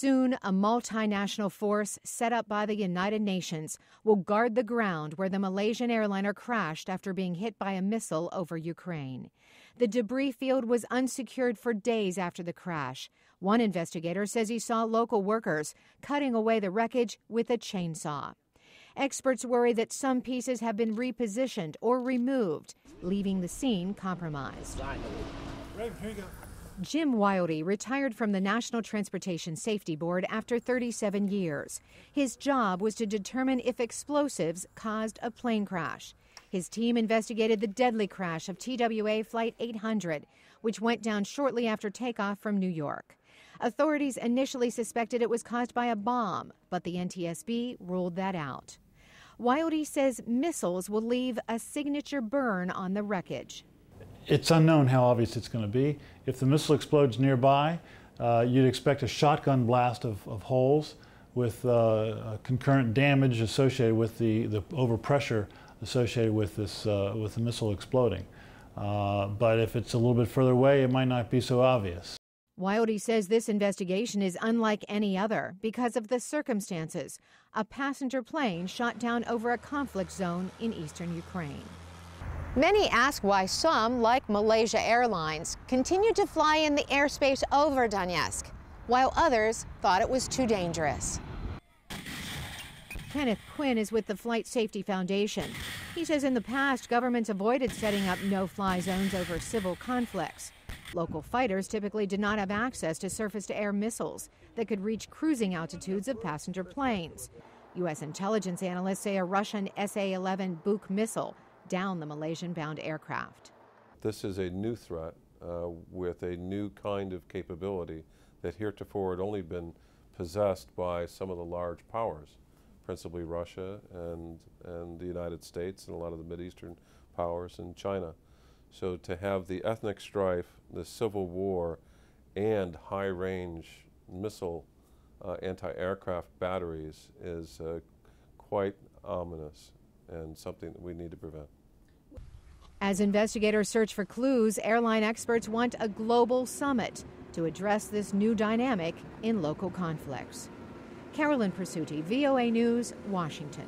Soon, a multinational force set up by the United Nations will guard the ground where the Malaysian airliner crashed after being hit by a missile over Ukraine. The debris field was unsecured for days after the crash. One investigator says he saw local workers cutting away the wreckage with a chainsaw. Experts worry that some pieces have been repositioned or removed, leaving the scene compromised. Jim Wildy retired from the National Transportation Safety Board after 37 years. His job was to determine if explosives caused a plane crash. His team investigated the deadly crash of TWA Flight 800, which went down shortly after takeoff from New York. Authorities initially suspected it was caused by a bomb, but the NTSB ruled that out. Wildy says missiles will leave a signature burn on the wreckage. It's unknown how obvious it's going to be. If the missile explodes nearby, you'd expect a shotgun blast of holes with concurrent damage associated with the overpressure associated with this with the missile exploding. But if it's a little bit further away, it might not be so obvious. Wildy says this investigation is unlike any other because of the circumstances. A passenger plane shot down over a conflict zone in eastern Ukraine. Many ask why some, like Malaysia Airlines, continued to fly in the airspace over Donetsk, while others thought it was too dangerous. Kenneth Quinn is with the Flight Safety Foundation. He says in the past, governments avoided setting up no-fly zones over civil conflicts. Local fighters typically did not have access to surface-to-air missiles that could reach cruising altitudes of passenger planes. U.S. intelligence analysts say a Russian SA-11 Buk missile downed the Malaysian-bound aircraft. This is a new threat with a new kind of capability that heretofore had only been possessed by some of the large powers, principally Russia and the United States and a lot of the Mideastern powers and China. So to have the ethnic strife, the civil war, and high-range missile anti-aircraft batteries is quite ominous and something that we need to prevent. As investigators search for clues, airline experts want a global summit to address this new dynamic in local conflicts. Carolyn Presutti, VOA News, Washington.